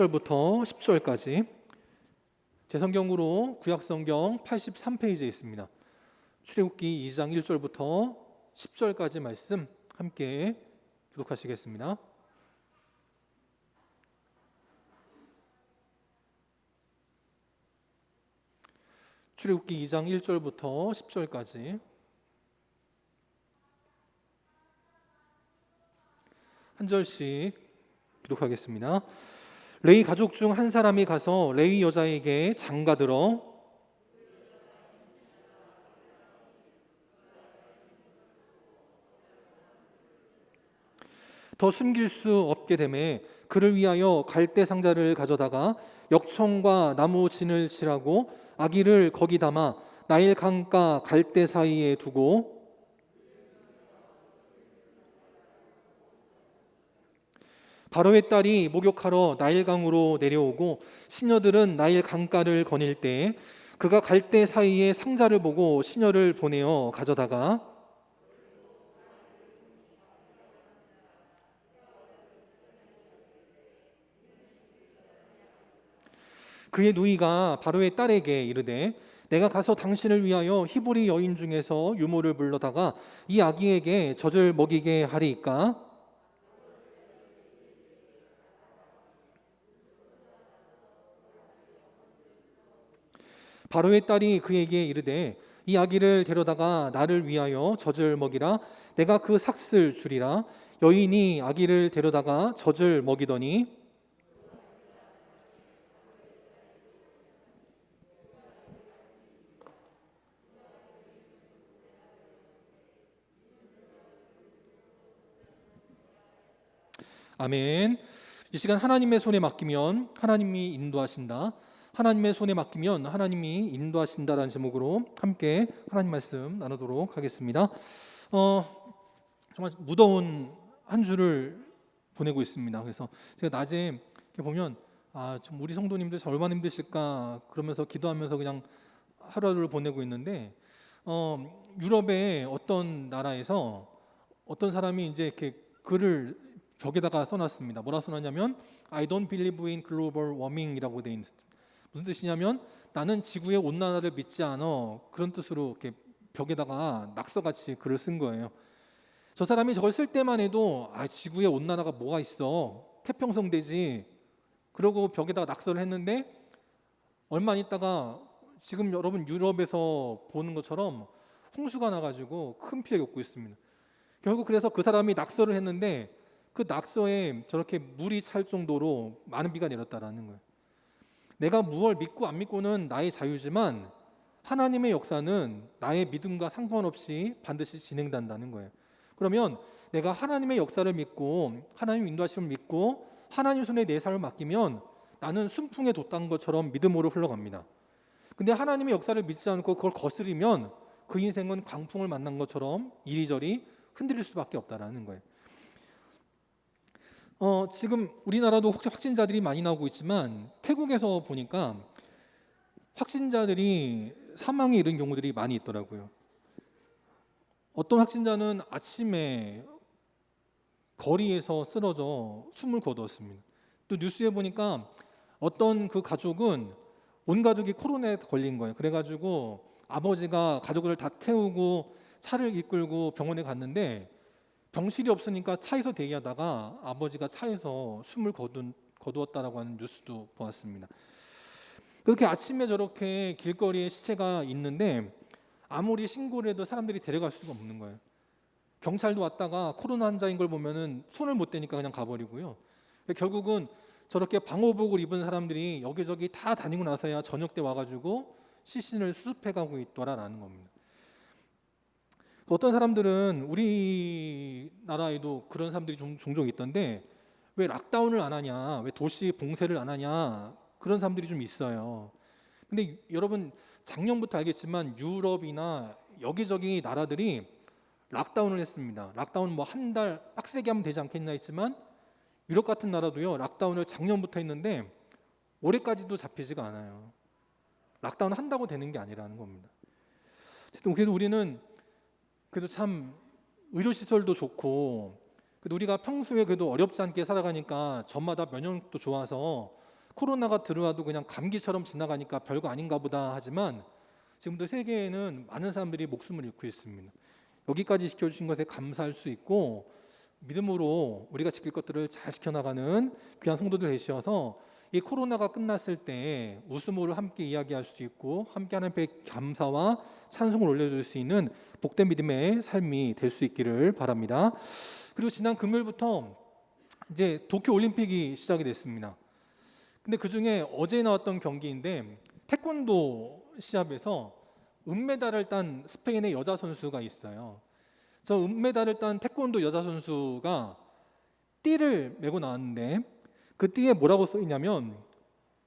1절부터 10절까지 제 성경으로 구약성경 83페이지에 있습니다. 출애굽기 2장 1절부터 10절까지 말씀 함께 교독하시겠습니다. 출애굽기 2장 1절부터 10절까지 한 절씩 교독하겠습니다. 레위 가족 중 한 사람이 가서 레위 여자에게 장가들어 더 숨길 수 없게 되매 그를 위하여 갈대 상자를 가져다가 역청과 나무 진을 칠하고 아기를 거기 담아 나일 강가 갈대 사이에 두고 바로의 딸이 목욕하러 나일강으로 내려오고 시녀들은 나일 강가를 거닐 때 그가 갈대 사이에 상자를 보고 시녀를 보내어 가져다가 그의 누이가 바로의 딸에게 이르되 내가 가서 당신을 위하여 히브리 여인 중에서 유모를 불러다가 이 아기에게 젖을 먹이게 하리이까? 바로의 딸이 그에게 이르되 이 아기를 데려다가 나를 위하여 젖을 먹이라. 내가 그 삭슬 주리라. 여인이 아기를 데려다가 젖을 먹이더니 아멘. 이 시간 하나님의 손에 맡기면 하나님이 인도하신다. 하나님의 손에 맡기면 하나님이 인도하신다라는 제목으로 함께 하나님 말씀 나누도록 하겠습니다. 정말 무더운 한 주를 보내고 있습니다. 그래서 제가 낮에 이렇게 보면 좀 우리 성도님들 참 얼마나 힘드실까 그러면서 기도하면서 그냥 하루를 보내고 있는데 유럽의 어떤 나라에서 어떤 사람이 이제 이렇게 글을 벽에다가 써놨습니다. 뭐라 써놨냐면 I don't believe in global warming이라고 돼 있는. 무슨 뜻이냐면 나는 지구의 온난화를 믿지 않아. 그런 뜻으로 이렇게 벽에다가 낙서같이 글을 쓴 거예요. 저 사람이 저걸 쓸 때만 해도 지구의 온난화가 뭐가 있어. 태평성 되지. 그러고 벽에다가 낙서를 했는데 얼마 있다가 지금 여러분 유럽에서 보는 것처럼 홍수가 나가지고 큰 피해 겪고 있습니다. 결국 그래서 그 사람이 낙서를 했는데 그 낙서에 저렇게 물이 찰 정도로 많은 비가 내렸다라는 거예요. 내가 무엇을 믿고 안 믿고는 나의 자유지만 하나님의 역사는 나의 믿음과 상관없이 반드시 진행된다는 거예요. 그러면 내가 하나님의 역사를 믿고 하나님 인도하심을 믿고 하나님 손에 내 삶을 맡기면 나는 순풍에 돛단 것처럼 믿음으로 흘러갑니다. 근데 하나님의 역사를 믿지 않고 그걸 거스리면 그 인생은 광풍을 만난 것처럼 이리저리 흔들릴 수밖에 없다라는 거예요. 지금 우리나라도 확진자들이 많이 나오고 있지만 태국에서 보니까 확진자들이 사망에 이른 경우들이 많이 있더라고요. 어떤 확진자는 아침에 거리에서 쓰러져 숨을 거두었습니다. 또 뉴스에 보니까 어떤 그 가족은 온 가족이 코로나에 걸린 거예요. 그래가지고 아버지가 가족을 다 태우고 차를 이끌고 병원에 갔는데 병실이 없으니까 차에서 대기하다가 아버지가 차에서 숨을 거두었다라고 하는 뉴스도 보았습니다. 그렇게 아침에 저렇게 길거리에 시체가 있는데 아무리 신고를 해도 사람들이 데려갈 수가 없는 거예요. 경찰도 왔다가 코로나 환자인 걸 보면은 손을 못 대니까 그냥 가버리고요. 결국은 저렇게 방호복을 입은 사람들이 여기저기 다 다니고 나서야 저녁 때 와가지고 시신을 수습해가고 있더라라는 겁니다. 어떤 사람들은 우리나라에도 그런 사람들이 종종 있던데 왜 락다운을 안 하냐, 왜 도시 봉쇄를 안 하냐 그런 사람들이 좀 있어요. 근데 여러분 작년부터 알겠지만 유럽이나 여기저기 나라들이 락다운을 했습니다. 락다운 뭐 한 달 빡세게 하면 되지 않겠나 했지만 유럽 같은 나라도요 락다운을 작년부터 했는데 올해까지도 잡히지가 않아요. 락다운 한다고 되는 게 아니라는 겁니다. 그래도 우리는 그래도 참 의료시설도 좋고 그래도 우리가 평소에 그래도 어렵지 않게 살아가니까 저마다 면역력도 좋아서 코로나가 들어와도 그냥 감기처럼 지나가니까 별거 아닌가 보다 하지만 지금도 세계에는 많은 사람들이 목숨을 잃고 있습니다. 여기까지 지켜주신 것에 감사할 수 있고 믿음으로 우리가 지킬 것들을 잘 지켜나가는 귀한 성도들 되셔서 이 코로나가 끝났을 때 웃음으로 함께 이야기할 수 있고 함께 하나님께 감사와 찬송을 올려줄 수 있는 복된 믿음의 삶이 될 수 있기를 바랍니다. 그리고 지난 금요일부터 이제 도쿄 올림픽이 시작이 됐습니다. 근데 그 중에 어제 나왔던 경기인데 태권도 시합에서 은메달을 딴 스페인의 여자 선수가 있어요. 저 은메달을 딴 태권도 여자 선수가 띠를 메고 나왔는데 그 띠에 뭐라고 써 있냐면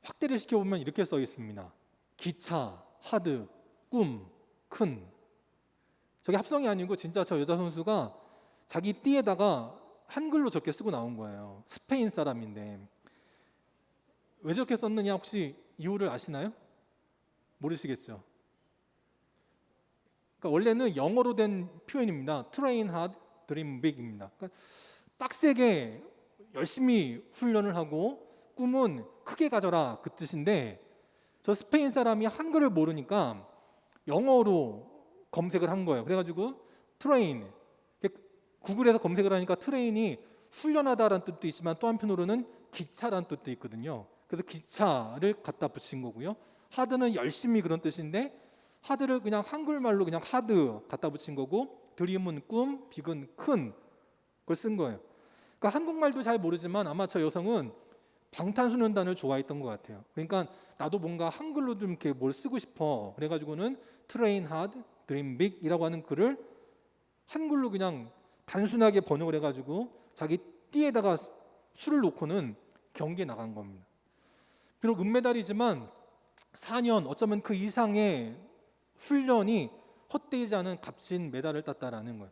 확대를 시켜보면 이렇게 써 있습니다. 기차, 하드, 꿈, 큰. 저게 합성이 아니고 진짜 저 여자 선수가 자기 띠에다가 한글로 저렇게 쓰고 나온 거예요. 스페인 사람인데 왜 저렇게 썼느냐 혹시 이유를 아시나요? 모르시겠죠? 그러니까 원래는 영어로 된 표현입니다. Train hard, dream big입니다. 그러니까 빡세게 열심히 훈련을 하고 꿈은 크게 가져라 그 뜻인데 저 스페인 사람이 한글을 모르니까 영어로 검색을 한 거예요. 그래가지고 트레인 구글에서 검색을 하니까 트레인이 훈련하다라는 뜻도 있지만 또 한편으로는 기차라는 뜻도 있거든요. 그래서 기차를 갖다 붙인 거고요. 하드는 열심히 그런 뜻인데 하드를 그냥 한글말로 그냥 하드 갖다 붙인 거고 드림은 꿈, 빅은 큰 걸 쓴 거예요. 그러니까 한국말도 잘 모르지만 아마 저 여성은 방탄소년단을 좋아했던 것 같아요. 그러니까 나도 뭔가 한글로 좀 이렇게 뭘 쓰고 싶어. 그래가지고는 트레인 하드, 드림 빅이라고 하는 글을 한글로 그냥 단순하게 번역을 해가지고 자기 띠에다가 수를 놓고는 경기에 나간 겁니다. 비록 은메달이지만 4년 어쩌면 그 이상의 훈련이 헛되지 않은 값진 메달을 땄다라는 거예요.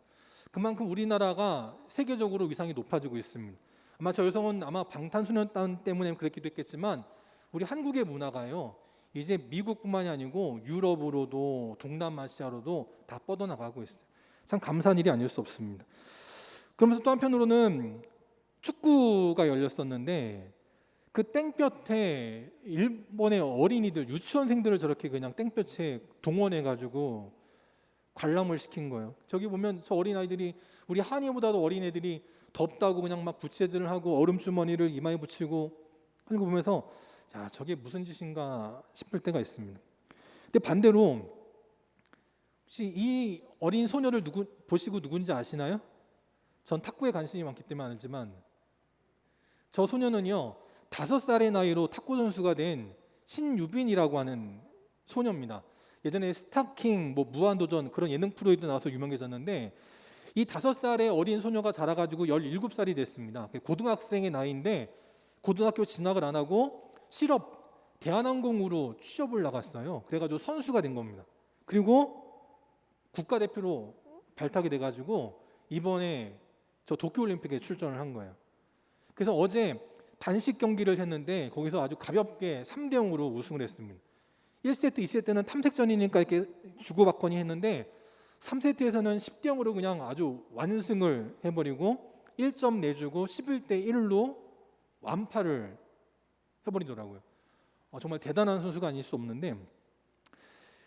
그만큼 우리나라가 세계적으로 위상이 높아지고 있습니다. 아마 저 여성은 아마 방탄소년단 때문에 그랬기도 했겠지만 우리 한국의 문화가요 이제 미국뿐만이 아니고 유럽으로도 동남아시아로도 다 뻗어나가고 있어요. 참 감사한 일이 아닐 수 없습니다. 그러면서 또 한편으로는 축구가 열렸었는데 그 땡볕에 일본의 어린이들 유치원생들을 저렇게 그냥 땡볕에 동원해가지고 관람을 시킨 거예요. 저기 보면 저 어린아이들이 우리 한이보다도 어린애들이 덥다고 그냥 막 부채질을 하고 얼음 주머니를 이마에 붙이고 하는 거 보면서 야 저게 무슨 짓인가 싶을 때가 있습니다. 근데 반대로 혹시 이 어린 소녀를 보시고 누군지 아시나요? 전 탁구에 관심이 많기 때문에 알지만 저 소녀는요 5살의 나이로 탁구 선수가 된 신유빈이라고 하는 소녀입니다. 예전에 스타킹, 무한도전 그런 예능 프로에도 나와서 유명해졌는데 이 5살의 어린 소녀가 자라가지고 17살이 됐습니다. 고등학생의 나이인데 고등학교 진학을 안 하고 실업 대한항공으로 취업을 나갔어요. 그래가지고 선수가 된 겁니다. 그리고 국가대표로 발탁이 돼가지고 이번에 저 도쿄올림픽에 출전을 한 거예요. 그래서 어제 단식 경기를 했는데 거기서 아주 가볍게 3대0으로 우승을 했습니다. 1세트, 2세트는 탐색전이니까 이렇게 주고받거니 했는데 3세트에서는 10대0으로 그냥 아주 완승을 해버리고 1점 내주고 11대1로 완파를 해버리더라고요. 정말 대단한 선수가 아닐 수 없는데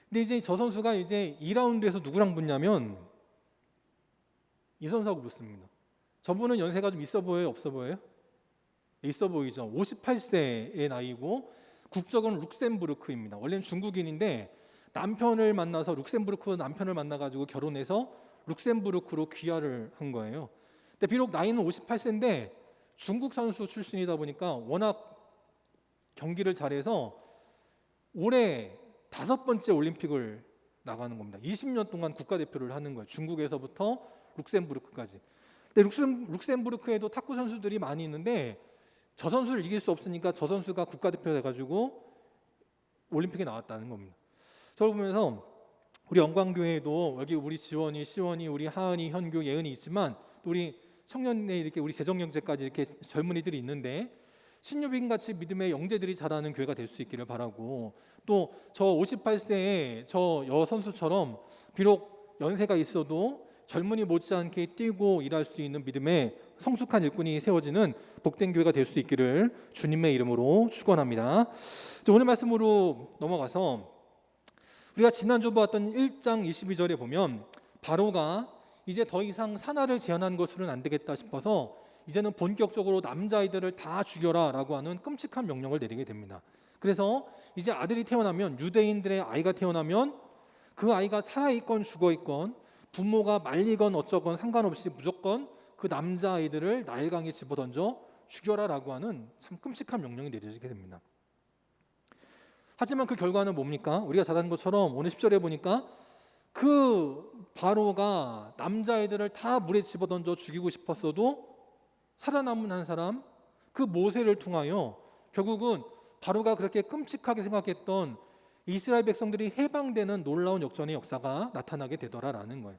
근데 이제 저 선수가 이제 2라운드에서 누구랑 붙냐면 이 선수하고 붙습니다. 저분은 연세가 좀 있어 보여요? 없어 보여요? 있어 보이죠. 58세의 나이고 국적은 룩셈부르크입니다. 원래는 중국인인데 남편을 만나서 룩셈부르크 남편을 만나가지고 결혼해서 룩셈부르크로 귀화를 한 거예요. 근데 비록 나이는 58세인데 중국 선수 출신이다 보니까 워낙 경기를 잘해서 올해 5번째 올림픽을 나가는 겁니다. 20년 동안 국가대표를 하는 거예요. 중국에서부터 룩셈부르크까지. 근데 룩셈부르크에도 탁구 선수들이 많이 있는데 저 선수를 이길 수 없으니까 저 선수가 국가대표 돼가지고 올림픽에 나왔다는 겁니다. 저를 보면서 우리 영광교회에도 여기 우리 지원이, 시원이, 우리 하은이, 현규, 예은이 있지만 또 우리 청년에 이렇게 우리 재정경제까지 이렇게 젊은이들이 있는데 신유빈 같이 믿음의 영재들이 자라는 교회가 될 수 있기를 바라고 또 저 58세의 저 여선수처럼 비록 연세가 있어도 젊은이 못지않게 뛰고 일할 수 있는 믿음의 성숙한 일꾼이 세워지는 복된 교회가 될 수 있기를 주님의 이름으로 축원합니다. 오늘 말씀으로 넘어가서 우리가 지난주 보았던 1장 22절에 보면 바로가 이제 더 이상 산하를 제한한 것으로는 안 되겠다 싶어서 이제는 본격적으로 남자아이들을 다 죽여라 라고 하는 끔찍한 명령을 내리게 됩니다. 그래서 이제 아들이 태어나면, 유대인들의 아이가 태어나면 그 아이가 살아있건 죽어있건 부모가 말리건 어쩌건 상관없이 무조건 그 남자아이들을 나일강에 집어던져 죽여라 라고 하는 참 끔찍한 명령이 내려지게 됩니다. 하지만 그 결과는 뭡니까? 우리가 잘 아는 것처럼 오늘 10절에 보니까 그 바로가 남자아이들을 다 물에 집어던져 죽이고 싶었어도 살아남은 한 사람, 그 모세를 통하여 결국은 바로가 그렇게 끔찍하게 생각했던 이스라엘 백성들이 해방되는 놀라운 역전의 역사가 나타나게 되더라라는 거예요.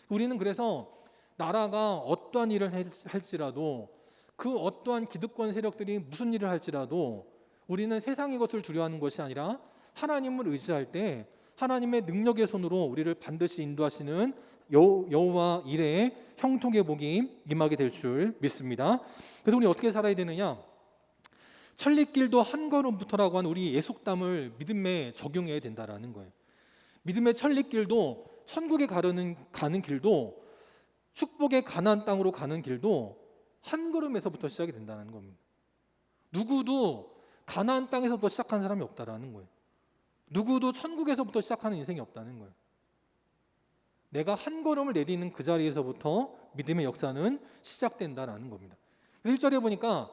우리는 그래서 나라가 어떠한 일을 할지라도, 그 어떠한 기득권 세력들이 무슨 일을 할지라도 우리는 세상의 것을 두려워하는 것이 아니라 하나님을 의지할 때 하나님의 능력의 손으로 우리를 반드시 인도하시는 여호와 이레의 형통의 복이 임하게 될 줄 믿습니다. 그래서 우리 어떻게 살아야 되느냐? 천리길도 한 걸음부터라고 하는 우리 예속담을 믿음에 적용해야 된다라는 거예요. 믿음의 천리길도, 천국에 가는 길도, 축복의 가나안 땅으로 가는 길도 한 걸음에서부터 시작이 된다는 겁니다. 누구도 가나안 땅에서부터 시작한 사람이 없다라는 거예요. 누구도 천국에서부터 시작하는 인생이 없다는 거예요. 내가 한 걸음을 내디는 그 자리에서부터 믿음의 역사는 시작된다라는 겁니다. 1절에 보니까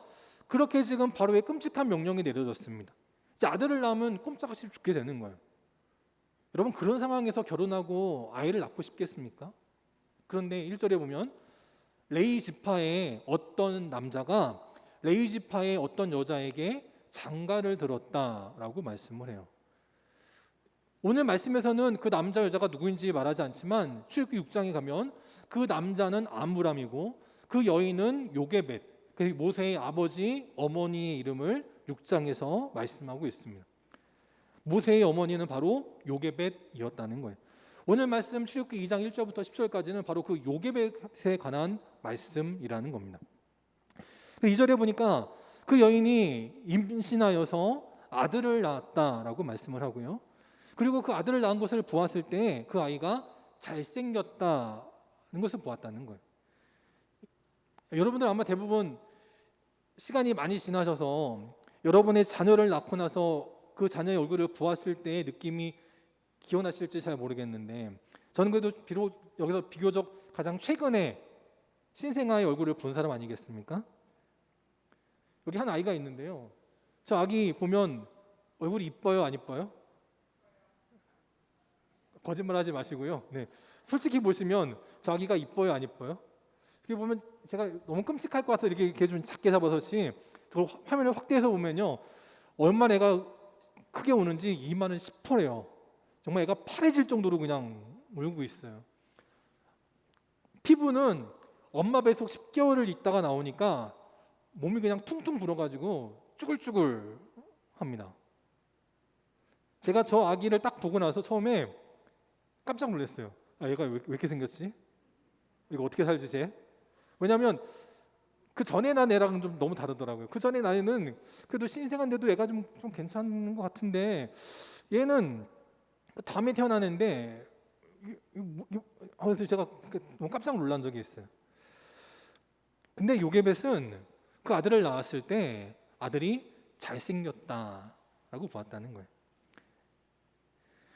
그렇게 지금 바로의 끔찍한 명령이 내려졌습니다. 이제 아들을 낳으면 꼼짝없이 죽게 되는 거예요. 여러분, 그런 상황에서 결혼하고 아이를 낳고 싶겠습니까? 그런데 1절에 보면 레위 지파의 어떤 남자가 레위 지파의 어떤 여자에게 장가를 들었다라고 말씀을 해요. 오늘 말씀에서는 그 남자 여자가 누구인지 말하지 않지만 출애굽기 6장에 가면 그 남자는 아므람이고 그 여인은 요게벳, 모세의 아버지 어머니의 이름을 6장에서 말씀하고 있습니다. 모세의 어머니는 바로 요게벳이었다는 거예요. 오늘 말씀 출애굽기 2장 1절부터 10절까지는 바로 그 요게벳에 관한 말씀이라는 겁니다. 2절에 보니까 그 여인이 임신하여서 아들을 낳았다라고 말씀을 하고요. 그리고 그 아들을 낳은 것을 보았을 때 그 아이가 잘생겼다는 것을 보았다는 거예요. 여러분들 아마 대부분 시간이 많이 지나셔서 여러분의 자녀를 낳고 나서 그 자녀의 얼굴을 보았을 때의 느낌이 기억나실지 잘 모르겠는데, 저는 그래도 비록 여기서 비교적 가장 최근에 신생아의 얼굴을 본 사람 아니겠습니까? 여기 한 아이가 있는데요. 저 아기 보면 얼굴이 이뻐요, 안 이뻐요? 거짓말하지 마시고요. 네, 솔직히 보시면 저 아기가 이뻐요, 안 이뻐요? 이렇게 보면 제가 너무 끔찍할 것 같아서 이렇게 좀 작게 잡아서지, 저 화면을 확대해서 보면요, 얼마나 애가 크게 우는지 이마는 시퍼래요. 정말 애가 파래질 정도로 그냥 울고 있어요. 피부는 엄마 뱃속 10개월을 있다가 나오니까 몸이 그냥 퉁퉁 불어가지고 쭈글쭈글 합니다. 제가 저 아기를 딱 보고 나서 처음에 깜짝 놀랐어요. 아, 얘가 왜 이렇게 생겼지? 이거 어떻게 살지 쟤? 왜냐하면 그 전에 난 애랑 좀 너무 다르더라고요. 그 전에 난 애는 그래도 신생한데도 애가 좀 괜찮은 것 같은데, 얘는 다음에 태어난 애인데, 그래서 제가 너무 깜짝 놀란 적이 있어요. 근데 요게벳은 그 아들을 낳았을 때 아들이 잘생겼다라고 보았다는 거예요.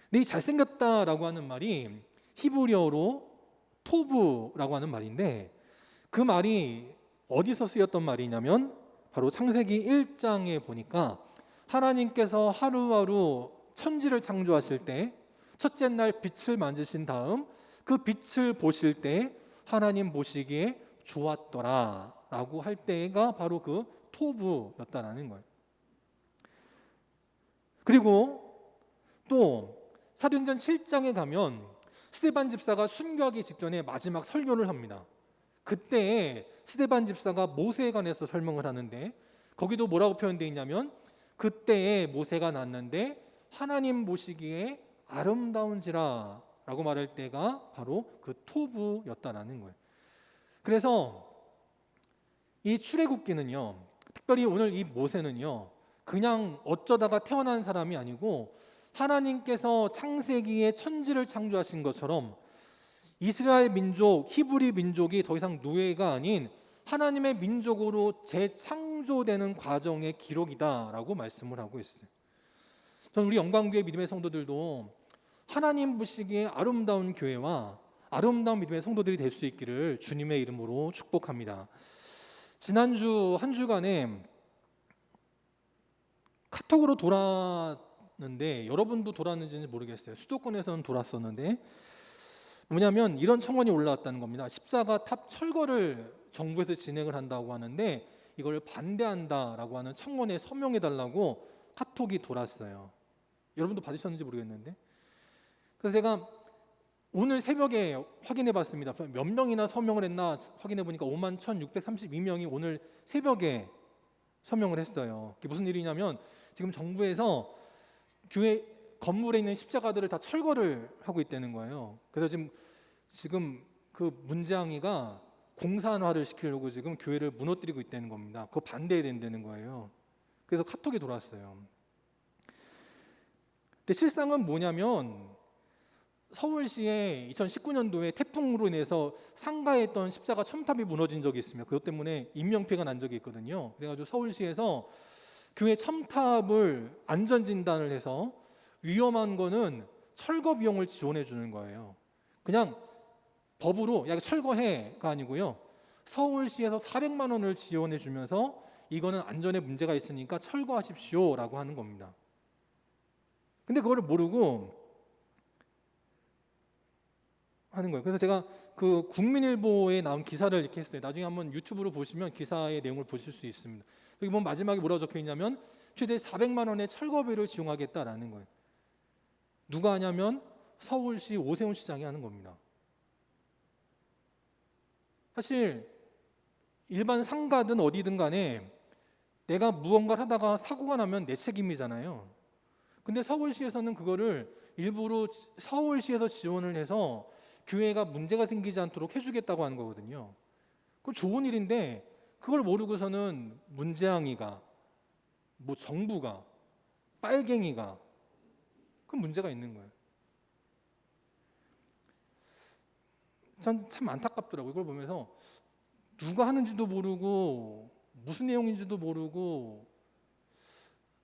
근데 이 잘생겼다라고 하는 말이 히브리어로 토브라고 하는 말인데, 그 말이 어디서 쓰였던 말이냐면 바로 창세기 1장에 보니까 하나님께서 하루하루 천지를 창조하실 때 첫째 날 빛을 만드신 다음 그 빛을 보실 때 하나님 보시기에 좋았더라 라고 할 때가 바로 그 토브였다라는 거예요. 그리고 또 사도행전 7장에 가면 스데반 집사가 순교하기 직전에 마지막 설교를 합니다. 그때 스데반 집사가 모세에 관해서 설명을 하는데, 거기도 뭐라고 표현되어 있냐면 그때에 모세가 낳았는데 하나님 보시기에 아름다운지라 라고 말할 때가 바로 그 토부였다라는 거예요. 그래서 이 출애굽기는요, 특별히 오늘 이 모세는요, 그냥 어쩌다가 태어난 사람이 아니고 하나님께서 창세기에 천지를 창조하신 것처럼 이스라엘 민족, 히브리 민족이 더 이상 노예가 아닌 하나님의 민족으로 재창조되는 과정의 기록이다라고 말씀을 하고 있어요. 저는 우리 영광교회 믿음의 성도들도 하나님 보시기에 아름다운 교회와 아름다운 믿음의 성도들이 될 수 있기를 주님의 이름으로 축복합니다. 지난주 한 주간에 카톡으로 돌았는데 여러분도 돌았는지는 모르겠어요. 수도권에서는 돌았었는데 뭐냐면 이런 청원이 올라왔다는 겁니다. 십자가 탑 철거를 정부에서 진행을 한다고 하는데 이걸 반대한다라고 하는 청원에 서명해달라고 카톡이 돌았어요. 여러분도 받으셨는지 모르겠는데, 그래서 제가 오늘 새벽에 확인해 봤습니다. 몇 명이나 서명을 했나 확인해 보니까 51,632명이 오늘 새벽에 서명을 했어요. 그게 무슨 일이냐면 지금 정부에서 교회 건물에 있는 십자가들을 다 철거를 하고 있다는 거예요. 그래서 지금 그 문재항이가 공산화를 시키려고 지금 교회를 무너뜨리고 있다는 겁니다. 그거 반대해야 된다는 거예요. 그래서 카톡이 돌아왔어요. 근데 실상은 뭐냐면 서울시에 2019년도에 태풍으로 인해서 상가에 있던 십자가 첨탑이 무너진 적이 있습니다. 그것 때문에 인명피해가 난 적이 있거든요. 그래가지고 서울시에서 교회 첨탑을 안전진단을 해서 위험한 거는 철거 비용을 지원해 주는 거예요. 그냥 법으로 야 철거해가 아니고요. 서울시에서 400만 원을 지원해 주면서 이거는 안전에 문제가 있으니까 철거하십시오라고 하는 겁니다. 근데 그거를 모르고 하는 거예요. 그래서 제가 그 국민일보에 나온 기사를 이렇게 했어요. 나중에 한번 유튜브로 보시면 기사의 내용을 보실 수 있습니다. 여기 보면 마지막에 뭐라고 적혀 있냐면 최대 400만 원의 철거비를 지원하겠다라는 거예요. 누가 하냐면 서울시 오세훈 시장이 하는 겁니다. 사실 일반 상가든 어디든 간에 내가 무언가를 하다가 사고가 나면 내 책임이잖아요. 근데 서울시에서는 그거를 일부러 서울시에서 지원을 해서 교회가 문제가 생기지 않도록 해주겠다고 하는 거거든요. 그거 좋은 일인데 그걸 모르고서는 문재항이가 뭐 정부가 빨갱이가 그 문제가 있는 거예요. 참 안타깝더라고요. 이걸 보면서 누가 하는지도 모르고 무슨 내용인지도 모르고,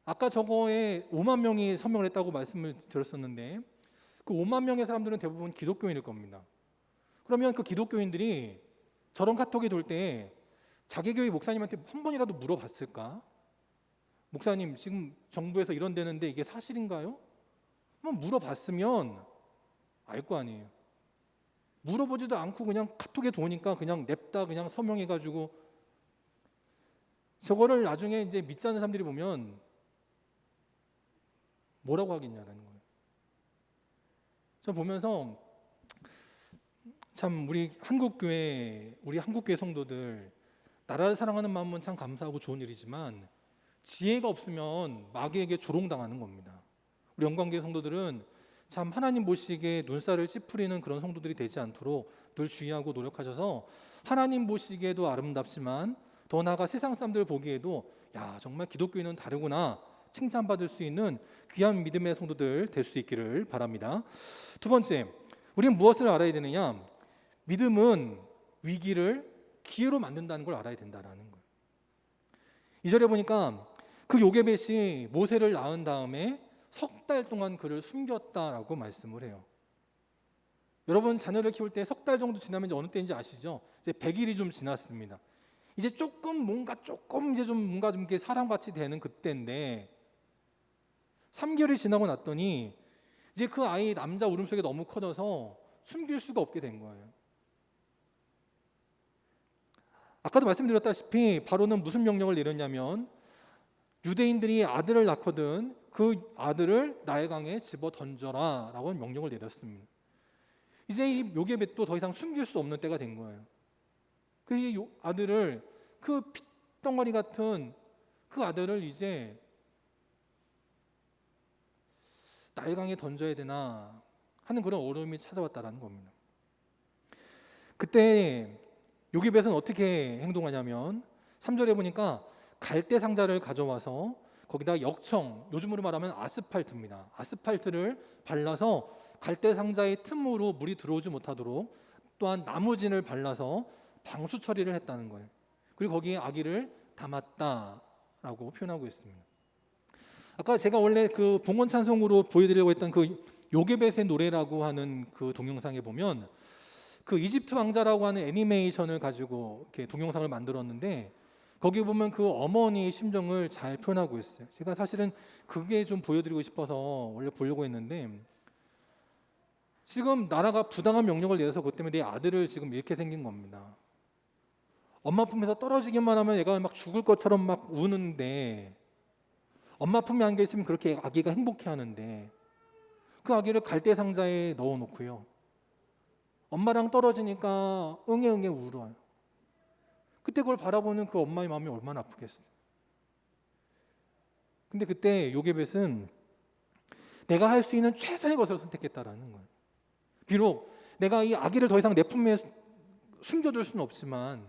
아까 저거에 5만 명이 서명을 했다고 말씀을 드렸었는데 그 5만 명의 사람들은 대부분 기독교인일 겁니다. 그러면 그 기독교인들이 저런 카톡이 돌 때 자기 교회 목사님한테 한 번이라도 물어봤을까? 목사님 지금 정부에서 이런 데는데 이게 사실인가요? 한번 물어봤으면 알 거 아니에요. 물어보지도 않고 그냥 카톡에 도니까 그냥 냅다 그냥 서명해가지고 저거를 나중에 이제 믿지 않는 사람들이 보면 뭐라고 하겠냐라는 거예요. 저 보면서 참 우리 한국교회 성도들 나라를 사랑하는 마음은 참 감사하고 좋은 일이지만 지혜가 없으면 마귀에게 조롱당하는 겁니다. 우리 영광교회 성도들은 참 하나님 보시기에 눈살을 찌푸리는 그런 성도들이 되지 않도록 늘 주의하고 노력하셔서 하나님 보시기에도 아름답지만 더 나아가 세상 사람들 보기에도 야 정말 기독교인은 다르구나 칭찬받을 수 있는 귀한 믿음의 성도들 될 수 있기를 바랍니다. 두 번째, 우리는 무엇을 알아야 되느냐? 믿음은 위기를 기회로 만든다는 걸 알아야 된다라는 거예요. 2절에 보니까 그 요게벳이 모세를 낳은 다음에 석 달 동안 그를 숨겼다라고 말씀을 해요. 여러분 자녀를 키울 때 석 달 정도 지나면 이제 어느 때인지 아시죠? 이제 100일이 좀 지났습니다. 이제 조금 이제 좀 뭔가 좀 이렇게 사람같이 되는 그때인데 3개월이 지나고 났더니 이제 그 아이 남자 울음소리가 너무 커져서 숨길 수가 없게 된 거예요. 아까도 말씀드렸다시피 바로는 무슨 명령을 내렸냐면 유대인들이 아들을 낳거든 그 아들을 나일강에 집어 던져라 라고 명령을 내렸습니다. 이제 이 요게벳도 더 이상 숨길 수 없는 때가 된 거예요. 그 아들을 그 핏덩어리 같은 그 아들을 이제 나일강에 던져야 되나 하는 그런 어려움이 찾아왔다라는 겁니다. 그때 요게벳은 어떻게 행동하냐면 3절에 보니까 갈대 상자를 가져와서 거기다 역청, 요즘으로 말하면 아스팔트입니다. 아스팔트를 발라서 갈대 상자의 틈으로 물이 들어오지 못하도록, 또한 나무진을 발라서 방수 처리를 했다는 거예요. 그리고 거기에 아기를 담았다라고 표현하고 있습니다. 아까 제가 원래 그 봉헌 찬송으로 보여드리려고 했던 그 요게벳의 노래라고 하는 그 동영상에 보면 그 이집트 왕자라고 하는 애니메이션을 가지고 이렇게 동영상을 만들었는데, 거기 보면 그 어머니의 심정을 잘 표현하고 있어요. 제가 사실은 그게 좀 보여드리고 싶어서 원래 보려고 했는데, 지금 나라가 부당한 명령을 내려서 그것 때문에 내 아들을 지금 잃게 생긴 겁니다. 엄마 품에서 떨어지기만 하면 얘가 막 죽을 것처럼 막 우는데, 엄마 품에 안겨 있으면 그렇게 아기가 행복해하는데, 그 아기를 갈대 상자에 넣어놓고요, 엄마랑 떨어지니까 응애응애 울어요. 그때 그걸 바라보는 그 엄마의 마음이 얼마나 아프겠어요. 근데 그때 요게벳은 내가 할 수 있는 최선의 것을 선택했다라는 거예요. 비록 내가 이 아기를 더 이상 내 품에 숨겨둘 수는 없지만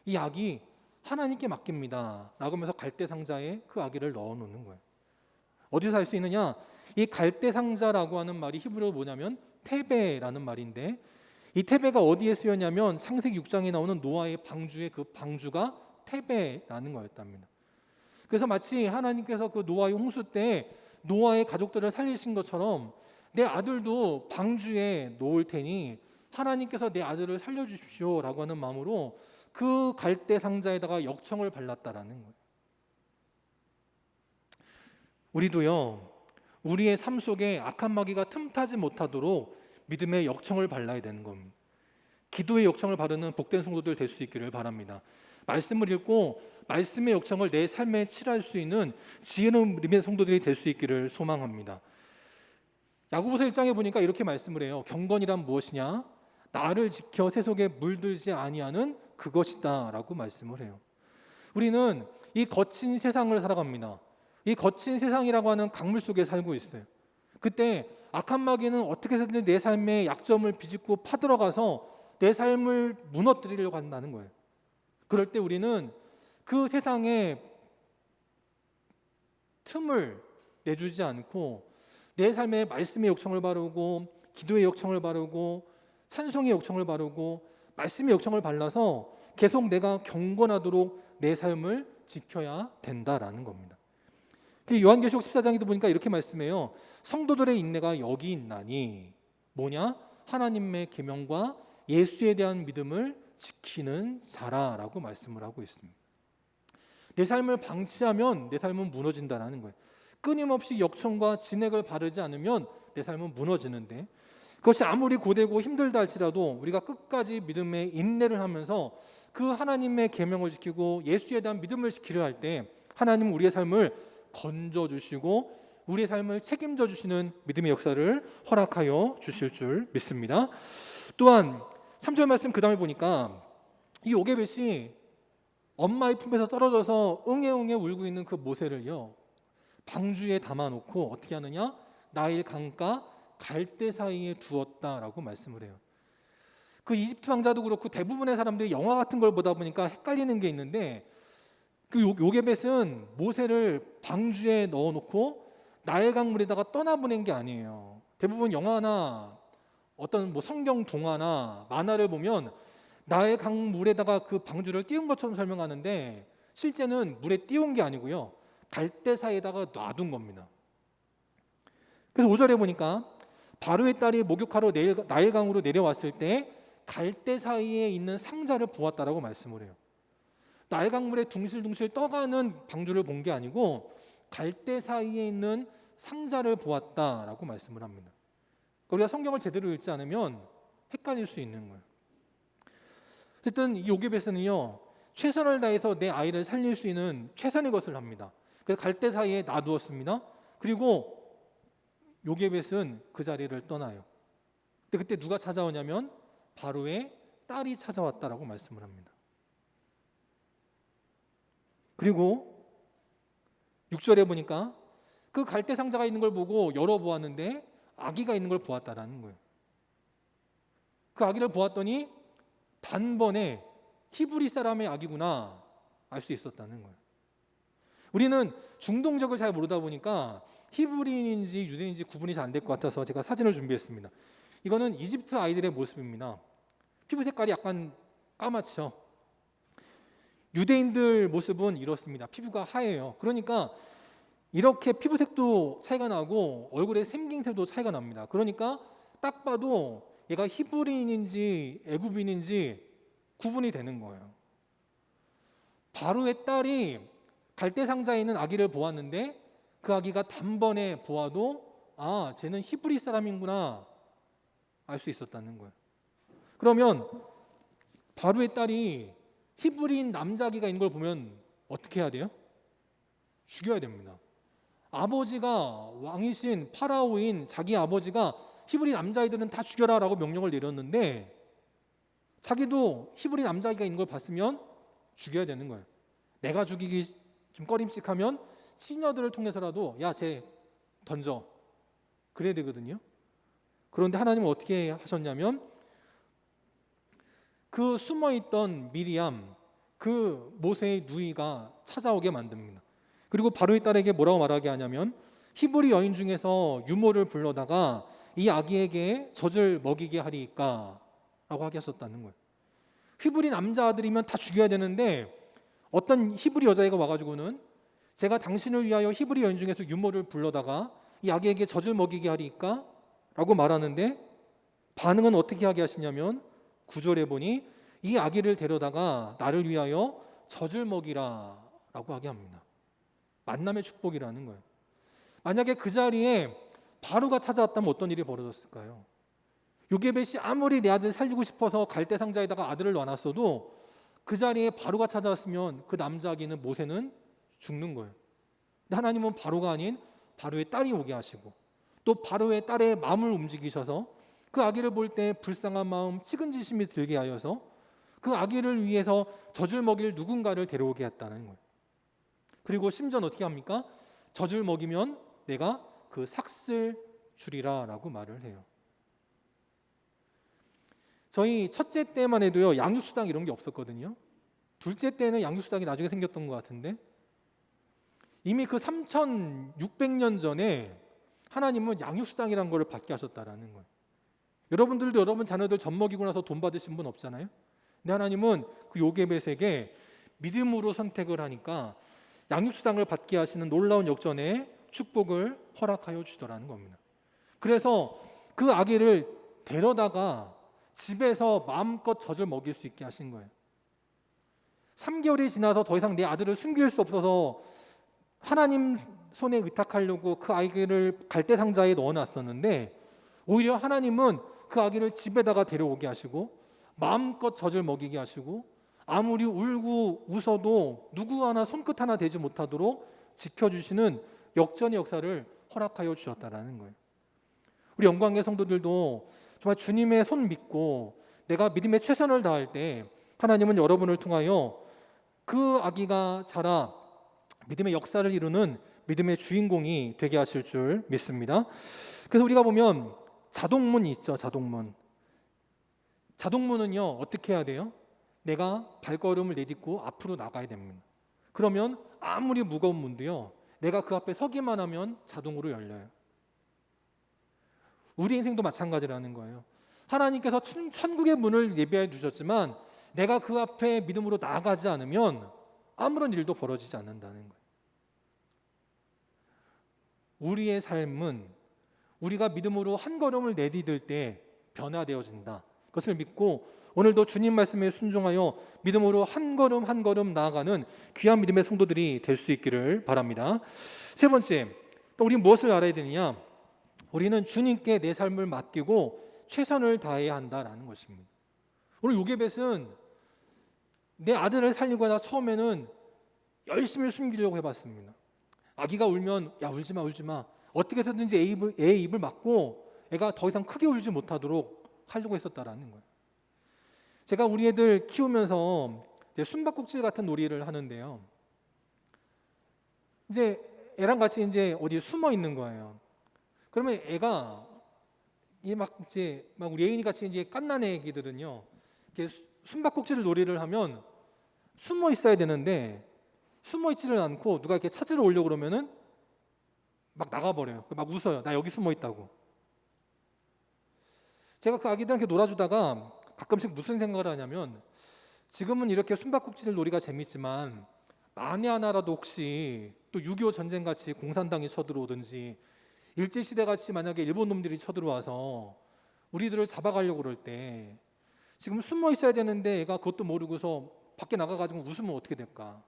이 아기 하나님께 맡깁니다 라고 하면서 갈대 상자에 그 아기를 넣어놓는 거예요. 어디서 할 수 있느냐? 이 갈대 상자라고 하는 말이 히브리어로 뭐냐면 테베라는 말인데, 이 테베가 어디에 쓰였냐면 창세기 6장에 나오는 노아의 방주의 그 방주가 테베라는 거였답니다. 그래서 마치 하나님께서 그 노아의 홍수 때 노아의 가족들을 살리신 것처럼 내 아들도 방주에 놓을 테니 하나님께서 내 아들을 살려주십시오 라고 하는 마음으로 그 갈대 상자에다가 역청을 발랐다라는 거예요. 우리도요, 우리의 삶 속에 악한 마귀가 틈타지 못하도록 믿음의 역청을 발라야 되는 겁니다. 기도의 역청을 바르는 복된 성도들 될 수 있기를 바랍니다. 말씀을 읽고 말씀의 역청을 내 삶에 칠할 수 있는 지혜로운 믿음의 성도들이 될 수 있기를 소망합니다. 야고보서 1장에 보니까 이렇게 말씀을 해요. 경건이란 무엇이냐? 나를 지켜 세속에 물들지 아니하는 그것이다 라고 말씀을 해요. 우리는 이 거친 세상을 살아갑니다. 이 거친 세상이라고 하는 강물 속에 살고 있어요. 그때 악한 마귀는 어떻게 해서든 내 삶의 약점을 비집고 파들어가서 내 삶을 무너뜨리려고 한다는 거예요. 그럴 때 우리는 그 세상에 틈을 내주지 않고 내 삶에 말씀의 역청을 바르고 기도의 역청을 바르고 찬송의 역청을 바르고 말씀의 역청을 발라서 계속 내가 경건하도록 내 삶을 지켜야 된다라는 겁니다. 요한계시록 14장에도 보니까 이렇게 말씀해요. 성도들의 인내가 여기 있나니 뭐냐? 하나님의 계명과 예수에 대한 믿음을 지키는 자라라고 말씀을 하고 있습니다. 내 삶을 방치하면 내 삶은 무너진다는 거예요. 끊임없이 역청과 진액을 바르지 않으면 내 삶은 무너지는데, 그것이 아무리 고되고 힘들다 할지라도 우리가 끝까지 믿음의 인내를 하면서 그 하나님의 계명을 지키고 예수에 대한 믿음을 지키려 할 때 하나님은 우리의 삶을 건져주시고 우리의 삶을 책임져 주시는 믿음의 역사를 허락하여 주실 줄 믿습니다. 또한 3절 말씀 그 다음에 보니까 이 요게벳이 엄마의 품에서 떨어져서 응애응애 울고 있는 그 모세를요, 방주에 담아놓고 어떻게 하느냐? 나일 강가 갈대 사이에 두었다라고 말씀을 해요. 그 이집트 왕자도 그렇고 대부분의 사람들이 영화 같은 걸 보다 보니까 헷갈리는 게 있는데, 그 요게벳은 모세를 방주에 넣어놓고 나일 강물에다가 떠나보낸 게 아니에요. 대부분 영화나 어떤 뭐 성경 동화나 만화를 보면 나일 강물에다가 그 방주를 띄운 것처럼 설명하는데 실제는 물에 띄운 게 아니고요, 갈대 사이에다가 놔둔 겁니다. 그래서 5절에 보니까 바로의 딸이 목욕하러 나일 강으로 내려왔을 때 갈대 사이에 있는 상자를 보았다라고 말씀을 해요. 나일 강물에 둥실둥실 떠가는 방주를 본 게 아니고 갈대 사이에 있는 상자를 보았다라고 말씀을 합니다. 우리가 성경을 제대로 읽지 않으면 헷갈릴 수 있는 거예요. 어쨌든 이 요게벳은요, 최선을 다해서 내 아이를 살릴 수 있는 최선의 것을 합니다. 그래서 갈대 사이에 놔두었습니다. 그리고 요게벳은 그 자리를 떠나요. 근데 그때 누가 찾아오냐면 바로의 딸이 찾아왔다라고 말씀을 합니다. 그리고 6절에 보니까 그 갈대 상자가 있는 걸 보고 열어보았는데 아기가 있는 걸 보았다라는 거예요. 그 아기를 보았더니 단번에 히브리 사람의 아기구나 알 수 있었다는 거예요. 우리는 중동적을 잘 모르다 보니까 히브리인인지 유대인인지 구분이 잘 안 될 것 같아서 제가 사진을 준비했습니다. 이거는 이집트 아이들의 모습입니다. 피부 색깔이 약간 까맣죠. 유대인들 모습은 이렇습니다. 피부가 하얘요. 그러니까 이렇게 피부색도 차이가 나고 얼굴의 생김새도 차이가 납니다. 그러니까 딱 봐도 얘가 히브리인인지 애굽인인지 구분이 되는 거예요. 바로의 딸이 갈대 상자에 있는 아기를 보았는데 그 아기가 단번에 보아도 아, 쟤는 히브리 사람이구나 알 수 있었다는 거예요. 그러면 바로의 딸이 히브리인 남자 아기가 있는 걸 보면 어떻게 해야 돼요? 죽여야 됩니다. 아버지가 왕이신 파라오인 자기 아버지가 히브리 남자아이들은 다 죽여라라고 명령을 내렸는데 자기도 히브리 남자아이가 있는 걸 봤으면 죽여야 되는 거예요. 내가 죽이기 좀 꺼림칙하면 시녀들을 통해서라도 야, 쟤 던져. 그래야 되거든요. 그런데 하나님은 어떻게 하셨냐면 그 숨어있던 미리암, 그 모세의 누이가 찾아오게 만듭니다. 그리고 바로의 딸에게 뭐라고 말하게 하냐면 히브리 여인 중에서 유모를 불러다가 이 아기에게 젖을 먹이게 하리이까 라고 하게 하셨다는 거예요. 히브리 남자아들이면 다 죽여야 되는데 어떤 히브리 여자애가 와가지고는 제가 당신을 위하여 히브리 여인 중에서 유모를 불러다가 이 아기에게 젖을 먹이게 하리이까 라고 말하는데 반응은 어떻게 하게 하시냐면 9절에 보니 이 아기를 데려다가 나를 위하여 젖을 먹이라 라고 하게 합니다. 만남의 축복이라는 거예요. 만약에 그 자리에 바로가 찾아왔다면 어떤 일이 벌어졌을까요? 요게벳이 아무리 내 아들 살리고 싶어서 갈대 상자에다가 아들을 놔놨어도 그 자리에 바로가 찾아왔으면 그 남자 아기는 모세는 죽는 거예요. 근데 하나님은 바로가 아닌 바로의 딸이 오게 하시고 또 바로의 딸의 마음을 움직이셔서 그 아기를 볼 때 불쌍한 마음, 측은지심이 들게 하여서 그 아기를 위해서 젖을 먹일 누군가를 데려오게 했다는 거예요. 그리고 심지어는 어떻게 합니까? 젖을 먹이면 내가 그 삭슬 주리라 라고 말을 해요. 저희 첫째 때만 해도요 양육수당 이런 게 없었거든요. 둘째 때는 양육수당이 나중에 생겼던 것 같은데 이미 그 3600년 전에 하나님은 양육수당이라는 걸 받게 하셨다라는 거예요. 여러분들도 여러분 자녀들 젖 먹이고 나서 돈 받으신 분 없잖아요. 근데 하나님은 그 요게벳에게 믿음으로 선택을 하니까 양육수당을 받게 하시는 놀라운 역전의 축복을 허락하여 주더라는 겁니다. 그래서 그 아기를 데려다가 집에서 마음껏 젖을 먹일 수 있게 하신 거예요. 3개월이 지나서 더 이상 내 아들을 숨길 수 없어서 하나님 손에 의탁하려고 그 아기를 갈대 상자에 넣어놨었는데 오히려 하나님은 그 아기를 집에다가 데려오게 하시고 마음껏 젖을 먹이게 하시고 아무리 울고 웃어도 누구 하나 손끝 하나 대지 못하도록 지켜주시는 역전의 역사를 허락하여 주셨다라는 거예요. 우리 영광의 성도들도 정말 주님의 손 믿고 내가 믿음의 최선을 다할 때 하나님은 여러분을 통하여 그 아기가 자라 믿음의 역사를 이루는 믿음의 주인공이 되게 하실 줄 믿습니다. 그래서 우리가 보면 자동문이 있죠. 자동문은요 어떻게 해야 돼요? 내가 발걸음을 내딛고 앞으로 나가야 됩니다. 그러면 아무리 무거운 문도요 내가 그 앞에 서기만 하면 자동으로 열려요. 우리 인생도 마찬가지라는 거예요. 하나님께서 천국의 문을 예비해 두셨지만 내가 그 앞에 믿음으로 나아가지 않으면 아무런 일도 벌어지지 않는다는 거예요. 우리의 삶은 우리가 믿음으로 한 걸음을 내디딜 때 변화되어진다. 그것을 믿고 오늘도 주님 말씀에 순종하여 믿음으로 한 걸음 한 걸음 나아가는 귀한 믿음의 성도들이 될 수 있기를 바랍니다. 세 번째, 또 우리는 무엇을 알아야 되느냐? 우리는 주님께 내 삶을 맡기고 최선을 다해야 한다라는 것입니다. 오늘 요게벳은 내 아들을 살리거나 처음에는 열심히 숨기려고 해봤습니다. 아기가 울면 야 울지 마 어떻게 해서든지 애의 입을 막고 애가 더 이상 크게 울지 못하도록 하려고 했었다라는 거예요. 제가 우리 애들 키우면서 숨바꼭질 같은 놀이를 하는데요. 이제 애랑 같이 이제 어디 숨어 있는 거예요. 그러면 애가 이 막 우리 예인이 같이 이제 갓난 애기들은요, 이렇게 숨바꼭질 놀이를 하면 숨어 있어야 되는데 숨어 있지를 않고 누가 이렇게 찾으러 오려고 그러면은 막 나가버려요. 막 웃어요. 나 여기 숨어 있다고. 제가 그 아기들한테 놀아주다가 가끔씩 무슨 생각을 하냐면, 지금은 이렇게 숨바꼭질 놀이가 재밌지만 만에 하나라도 혹시 또 6.25 전쟁 같이 공산당이 쳐들어오든지 일제시대 같이 만약에 일본 놈들이 쳐들어와서 우리들을 잡아가려고 그럴 때 지금 숨어 있어야 되는데 애가 그것도 모르고서 밖에 나가가지고 웃으면 어떻게 될까?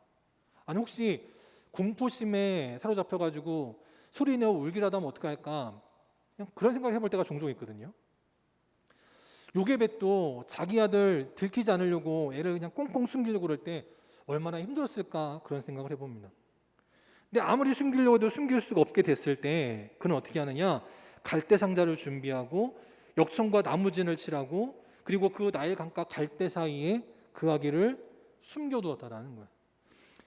아니 혹시 공포심에 사로잡혀가지고 소리내어 울기라도 하면 어떻게 할까? 그냥 그런 생각을 해볼 때가 종종 있거든요. 요괴뱃도 자기 아들 들키지 않으려고 애를 그냥 꽁꽁 숨기려고 그럴 때 얼마나 힘들었을까 그런 생각을 해봅니다. 근데 아무리 숨기려고 해도 숨길 수가 없게 됐을 때 그는 어떻게 하느냐? 갈대 상자를 준비하고 역청과 나무진을 칠하고 그리고 그 나일 강가 갈대 사이에 그 아기를 숨겨두었다라는 거예요.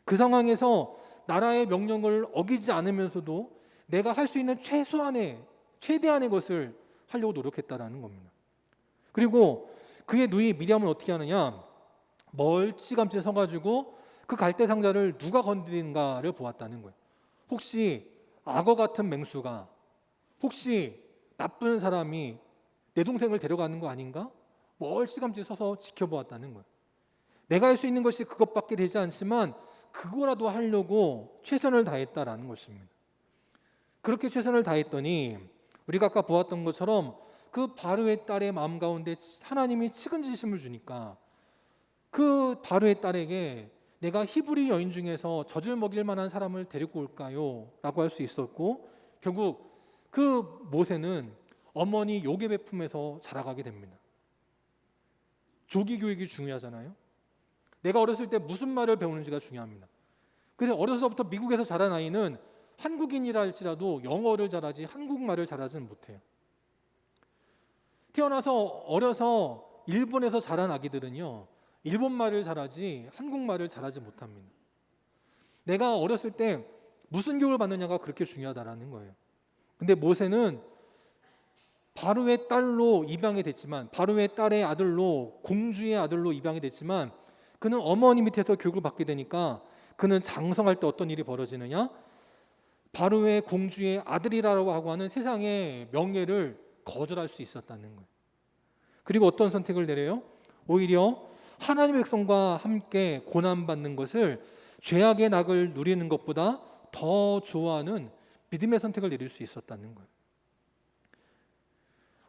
그 상황에서 나라의 명령을 어기지 않으면서도 내가 할 수 있는 최대한의 것을 하려고 노력했다라는 겁니다. 그리고 그의 누이 미리암은 어떻게 하느냐? 멀찌감치 서가지고 그 갈대 상자를 누가 건드린가를 보았다는 거예요. 혹시 악어 같은 맹수가, 혹시 나쁜 사람이 내 동생을 데려가는 거 아닌가? 멀찌감치 서서 지켜보았다는 거예요. 내가 할 수 있는 것이 그것밖에 되지 않지만 그거라도 하려고 최선을 다했다라는 것입니다. 그렇게 최선을 다했더니 우리가 아까 보았던 것처럼 그 바로의 딸의 마음 가운데 하나님이 측은지심을 주니까 그 바로의 딸에게 내가 히브리 여인 중에서 젖을 먹일 만한 사람을 데리고 올까요? 라고 할 수 있었고 결국 그 모세는 어머니 요괴배 품에서 자라가게 됩니다. 조기 교육이 중요하잖아요. 내가 어렸을 때 무슨 말을 배우는지가 중요합니다. 그래서 어려서부터 미국에서 자란 아이는 한국인이라 할지라도 영어를 잘하지 한국말을 잘하지는 못해요. 태어나서 어려서 일본에서 자란 아기들은요, 일본말을 잘하지 한국말을 잘하지 못합니다. 내가 어렸을 때 무슨 교육을 받느냐가 그렇게 중요하다라는 거예요. 근데 모세는 바로의 딸로 입양이 됐지만, 바로의 딸의 아들로, 공주의 아들로 입양이 됐지만 그는 어머니 밑에서 교육을 받게 되니까 그는 장성할 때 어떤 일이 벌어지느냐? 바로의 공주의 아들이라고 하고 하는 세상의 명예를 거절할 수 있었다는 거예요. 그리고 어떤 선택을 내려요? 오히려 하나님의 백성과 함께 고난받는 것을 죄악의 낙을 누리는 것보다 더 좋아하는 믿음의 선택을 내릴 수 있었다는 거예요.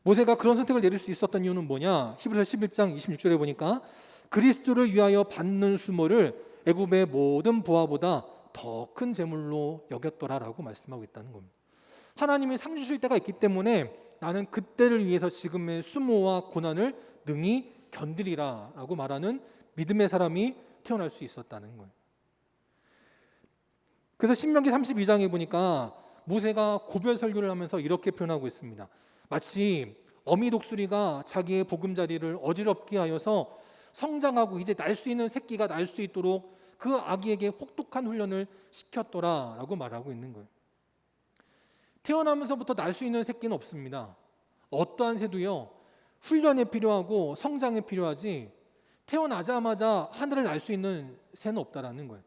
모세가 그런 선택을 내릴 수 있었던 이유는 뭐냐? 히브리서 11장 26절에 보니까 그리스도를 위하여 받는 수모를 애굽의 모든 부하보다 더 큰 제물로 여겼더라라고 말씀하고 있다는 겁니다. 하나님이 상 주실 때가 있기 때문에 나는 그때를 위해서 지금의 수모와 고난을 능히 견디리라라고 말하는 믿음의 사람이 태어날 수 있었다는 거예요. 그래서 신명기 32장에 보니까 모세가 고별 설교를 하면서 이렇게 표현하고 있습니다. 마치 어미 독수리가 자기의 보금자리를 어지럽게 하여서 성장하고 이제 날 수 있는 새끼가 날 수 있도록 그 아기에게 혹독한 훈련을 시켰더라라고 말하고 있는 거예요. 태어나면서부터 날 수 있는 새끼는 없습니다. 어떠한 새도요, 훈련이 필요하고 성장이 필요하지 태어나자마자 하늘을 날 수 있는 새는 없다라는 거예요.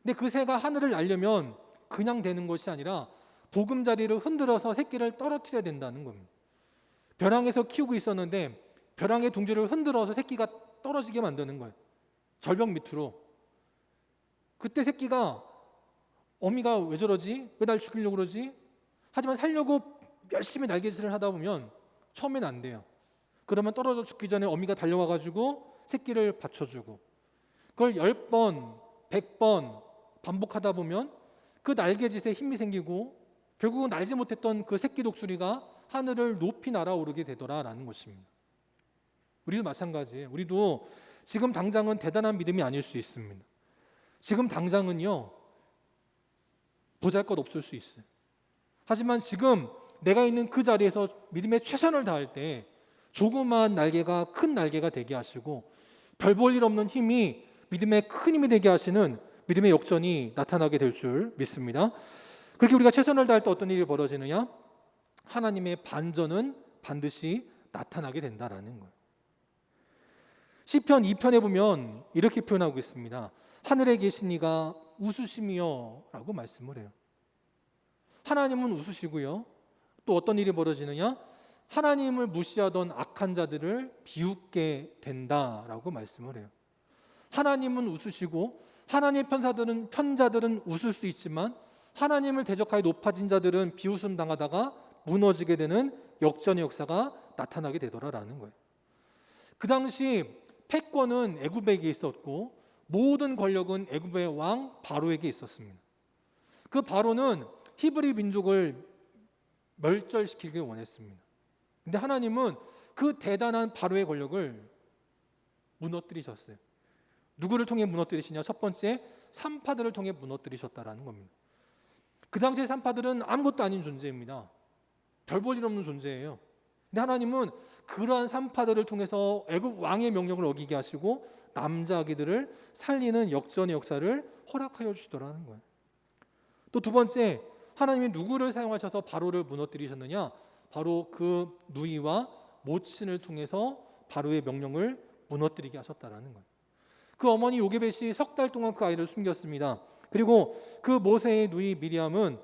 근데 그 새가 하늘을 날려면 그냥 되는 것이 아니라 보금자리를 흔들어서 새끼를 떨어뜨려야 된다는 겁니다. 벼랑에서 키우고 있었는데 벼랑의 둥지를 흔들어서 새끼가 떨어지게 만드는 거예요. 절벽 밑으로. 그때 새끼가 어미가 왜 저러지? 왜 날 죽이려고 그러지? 하지만 살려고 열심히 날개짓을 하다 보면 처음엔 안 돼요. 그러면 떨어져 죽기 전에 어미가 달려와가지고 새끼를 받쳐주고 그걸 10번, 100번 반복하다 보면 그 날개짓에 힘이 생기고 결국은 날지 못했던 그 새끼 독수리가 하늘을 높이 날아오르게 되더라라는 것입니다. 우리도 마찬가지예요. 우리도 지금 당장은 대단한 믿음이 아닐 수 있습니다. 지금 당장은요, 보잘것 없을 수 있어요. 하지만 지금 내가 있는 그 자리에서 믿음의 최선을 다할 때 조그마한 날개가 큰 날개가 되게 하시고 별 볼 일 없는 힘이 믿음의 큰 힘이 되게 하시는 믿음의 역전이 나타나게 될 줄 믿습니다. 그렇게 우리가 최선을 다할 때 어떤 일이 벌어지느냐? 하나님의 반전은 반드시 나타나게 된다라는 거예요. 시편 2편에 보면 이렇게 표현하고 있습니다. 하늘에 계신 이가 웃으시며 라고 말씀을 해요. 하나님은 웃으시고요. 또 어떤 일이 벌어지느냐? 하나님을 무시하던 악한 자들을 비웃게 된다라고 말씀을 해요. 하나님은 웃으시고 하나님의 편자들은 웃을 수 있지만 하나님을 대적하여 높아진 자들은 비웃음 당하다가 무너지게 되는 역전의 역사가 나타나게 되더라라는 거예요. 그 당시 패권은 애굽에게 있었고 모든 권력은 애굽의 왕 바로에게 있었습니다. 그 바로는 히브리 민족을 멸절시키길 원했습니다. 근데 하나님은 그 대단한 바로의 권력을 무너뜨리셨어요. 누구를 통해 무너뜨리시냐? 첫 번째, 산파들을 통해 무너뜨리셨다라는 겁니다. 그 당시의 산파들은 아무것도 아닌 존재입니다. 별 볼 일 없는 존재예요. 근데 하나님은 그러한 산파들을 통해서 애굽 왕의 명령을 어기게 하시고 남자 아기들을 살리는 역전의 역사를 허락하여 주시더라는 거예요. 또 두 번째, 하나님이 누구를 사용하셔서 바로를 무너뜨리셨느냐? 바로 그 누이와 모친을 통해서 바로의 명령을 무너뜨리게 하셨다라는 거예요. 그 어머니 요게벳이 3달 동안 그 아이를 숨겼습니다. 그리고 그 모세의 누이 미리암은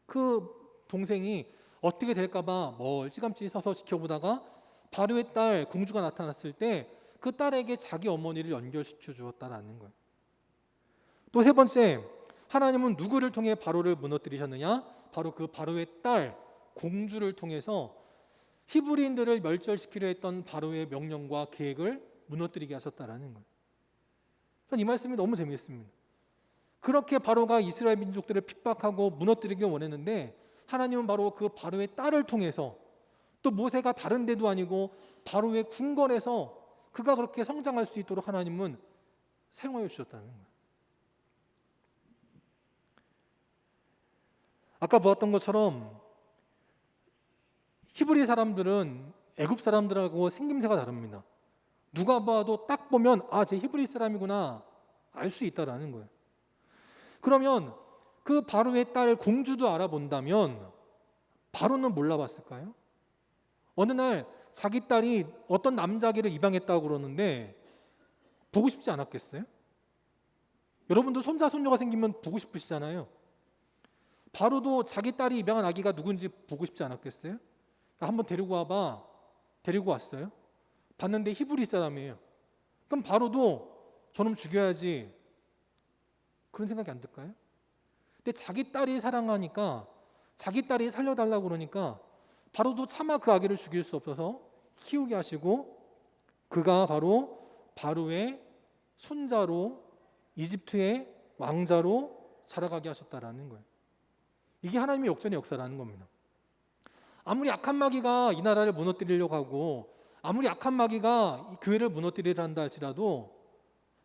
그 동생이 어떻게 될까봐 멀찌감치 서서 지켜보다가 바로의 딸 공주가 나타났을 때 그 딸에게 자기 어머니를 연결시켜 주었다라는 거예요. 또 세 번째, 하나님은 누구를 통해 바로를 무너뜨리셨느냐? 바로 그 바로의 딸 공주를 통해서 히브리인들을 멸절시키려 했던 바로의 명령과 계획을 무너뜨리게 하셨다라는 거예요. 전 이 말씀이 너무 재미있습니다. 그렇게 바로가 이스라엘 민족들을 핍박하고 무너뜨리길 원했는데 하나님은 바로 그 바로의 딸을 통해서 또 모세가 다른 데도 아니고 바로의 궁궐에서 그가 그렇게 성장할 수 있도록 하나님은 사용하여 주셨다는 거예요. 아까 보았던 것처럼 히브리 사람들은 애굽 사람들하고 생김새가 다릅니다. 누가 봐도 딱 보면 쟤 히브리 사람이구나 알 수 있다라는 거예요. 그러면 그 바로의 딸 공주도 알아본다면 바로는 몰라봤을까요? 어느 날 자기 딸이 어떤 남자에게 입양했다고 그러는데 보고 싶지 않았겠어요? 여러분도 손자 손녀가 생기면 보고 싶으시잖아요. 바로도 자기 딸이 입양한 아기가 누군지 보고 싶지 않았겠어요? 한번 데리고 와봐. 데리고 왔어요. 봤는데 히브리 사람이에요. 그럼 바로도 저놈 죽여야지 그런 생각이 안 들까요? 근데 자기 딸이 사랑하니까 자기 딸이 살려달라고 그러니까 바로도 차마 그 아기를 죽일 수 없어서 키우게 하시고 그가 바로 바로의 손자로 이집트의 왕자로 자라가게 하셨다라는 거예요. 이게 하나님의 역전의 역사라는 겁니다. 아무리 악한 마귀가 이 나라를 무너뜨리려고 하고 아무리 악한 마귀가 이 교회를 무너뜨리려 한다 할지라도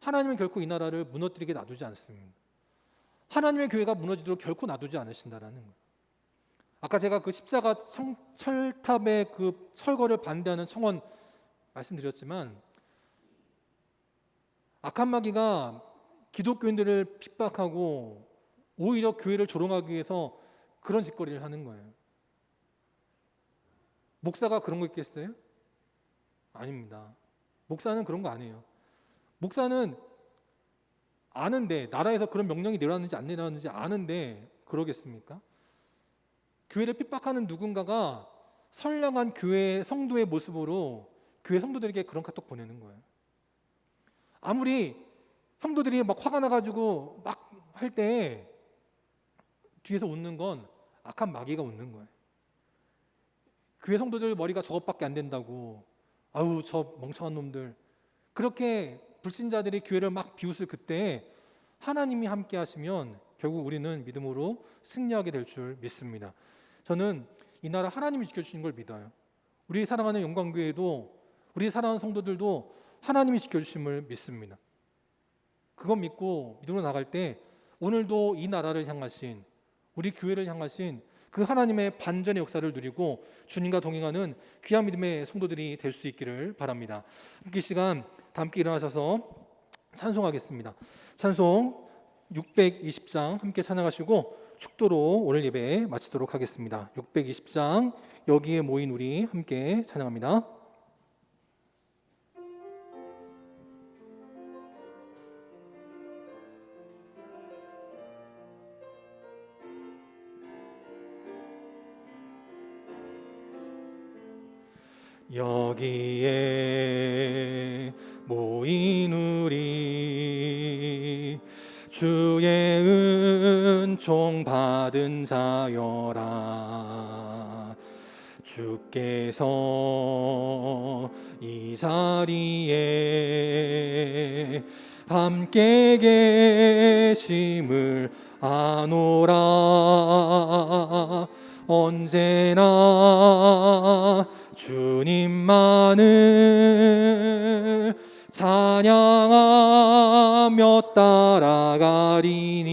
하나님은 결코 이 나라를 무너뜨리게 놔두지 않습니다. 하나님의 교회가 무너지도록 결코 놔두지 않으신다라는 거예요. 아까 제가 그 십자가 철탑의 그 철거를 반대하는 청원 말씀드렸지만 악한 마귀가 기독교인들을 핍박하고 오히려 교회를 조롱하기 위해서 그런 짓거리를 하는 거예요. 목사가 그런 거 있겠어요? 아닙니다. 목사는 그런 거 아니에요. 목사는 아는데 나라에서 그런 명령이 내려왔는지 안 내려왔는지 아는데 그러겠습니까? 교회를 핍박하는 누군가가 선량한 교회 성도의 모습으로 교회 성도들에게 그런 카톡 보내는 거예요. 아무리 성도들이 막 화가 나가지고 막 할 때 뒤에서 웃는 건 악한 마귀가 웃는 거예요. 교회 성도들 머리가 저것밖에 안 된다고 아우 저 멍청한 놈들 그렇게 불신자들이 교회를 막 비웃을 그때 하나님이 함께 하시면 결국 우리는 믿음으로 승리하게 될 줄 믿습니다. 저는 이 나라 하나님이 지켜주시는 걸 믿어요. 우리 사랑하는 영광교회도 우리 사랑하는 성도들도 하나님이 지켜주심을 믿습니다. 그것 믿고 믿음으로 나갈 때 오늘도 이 나라를 향하신 우리 교회를 향하신 그 하나님의 반전의 역사를 누리고 주님과 동행하는 귀한 믿음의 성도들이 될 수 있기를 바랍니다. 함께 시간 다 함께 일어나셔서 찬송하겠습니다. 찬송 620장 함께 찬양하시고 축도로 오늘 예배 마치도록 하겠습니다. 620장 여기에 모인 우리 함께 찬양합니다. 여기에 모인 우리 주의 은총 받은 자여라. 주께서 이 자리에 함께 계심을 아노라. 언제나 주님만을 찬양하며 따라가리니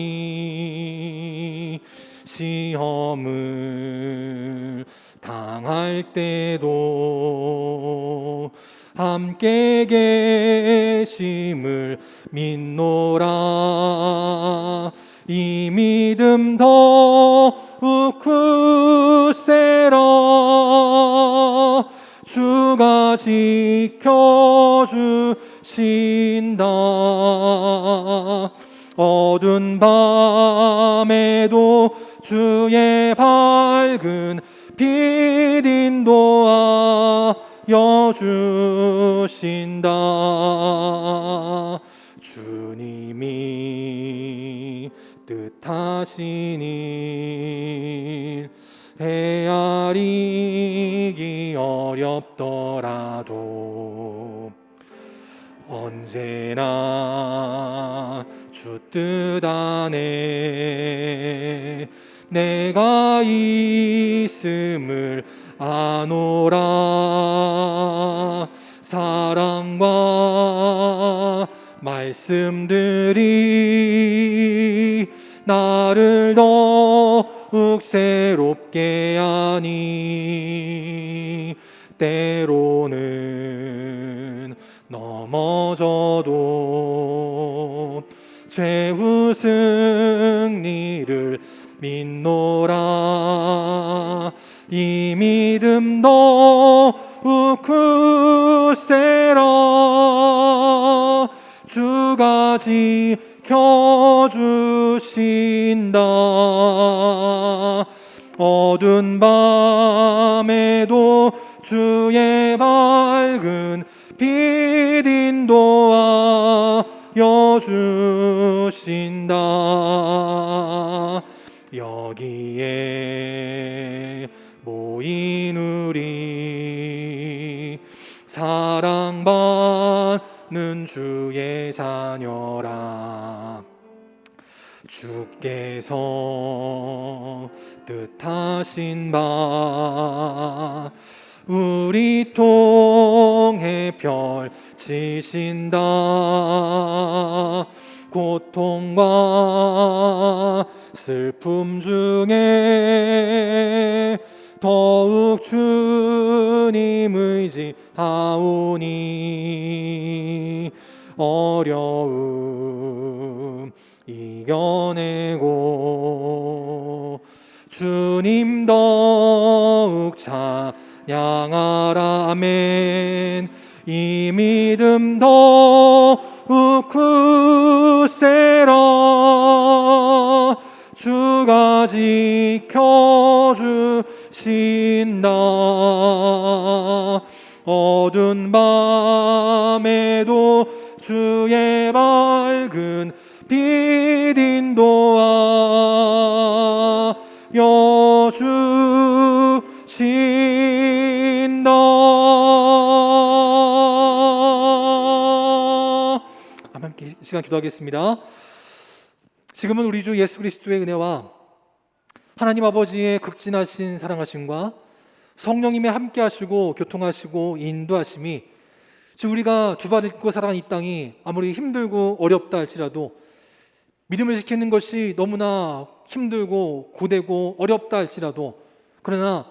시험을 당할 때도 함께 계심을 믿노라. 이 믿음 더욱 굳세라. 주가 지켜주신다. 어두운 밤에도 주의 밝은 빛 인도하여 주신다. 주님이 뜻하신 일 헤아리기 어렵더라도 언제나 주 뜻 안에 내가 있음을 아노라. 사랑과 말씀들이 나를 더욱 새롭게 하니 때로는 넘어져도 최후 승리를 믿노라. 이 믿음 더욱 굳세라. 주가 지켜주신다. 어두운 밤에도 주의 밝은 빛 인도하여 주신다. 여기에 모인 우리 사랑받는 주의 자녀라. 주께서 뜻하신 바 우리 통해 펼치신다. 고통과 슬픔 중에 더욱 주님 의지하오니 어려움 이겨내고 주님 더욱 찬양하라. 아멘. 이 믿음 더욱 굳세라. 주가 지켜주신다. 어두운 밤에도 주의 밝은 빛 인도하여 주신다. 함께 시간 기도하겠습니다. 지금은 우리 주 예수 그리스도의 은혜와 하나님 아버지의 극진하신 사랑하심과 성령님의 함께하시고 교통하시고 인도하심이 지금 우리가 두 발 딛고 살아가는 이 땅이 아무리 힘들고 어렵다 할지라도 믿음을 지키는 것이 너무나 힘들고 고되고 어렵다 할지라도 그러나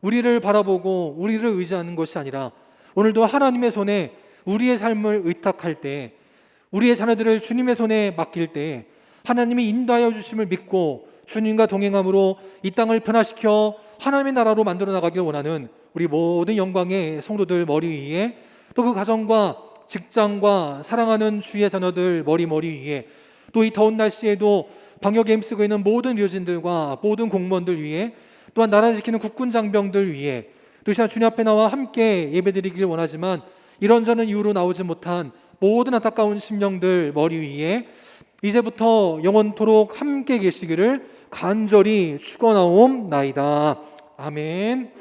우리를 바라보고 우리를 의지하는 것이 아니라 오늘도 하나님의 손에 우리의 삶을 의탁할 때 우리의 자녀들을 주님의 손에 맡길 때 하나님이 인도하여 주심을 믿고 주님과 동행함으로 이 땅을 변화시켜 하나님의 나라로 만들어 나가길 원하는 우리 모든 영광의 성도들 머리 위에, 또 그 가정과 직장과 사랑하는 주의 자녀들 머리 위에, 또 이 더운 날씨에도 방역에 힘쓰고 있는 모든 의료진들과 모든 공무원들 위에, 또한 나라를 지키는 국군 장병들 위에, 또 이 시간 주님 앞에 나와 함께 예배드리길 원하지만 이런저런 이유로 나오지 못한 모든 안타까운 심령들 머리 위에 이제부터 영원토록 함께 계시기를 간절히 축원하옵나이다. 아멘.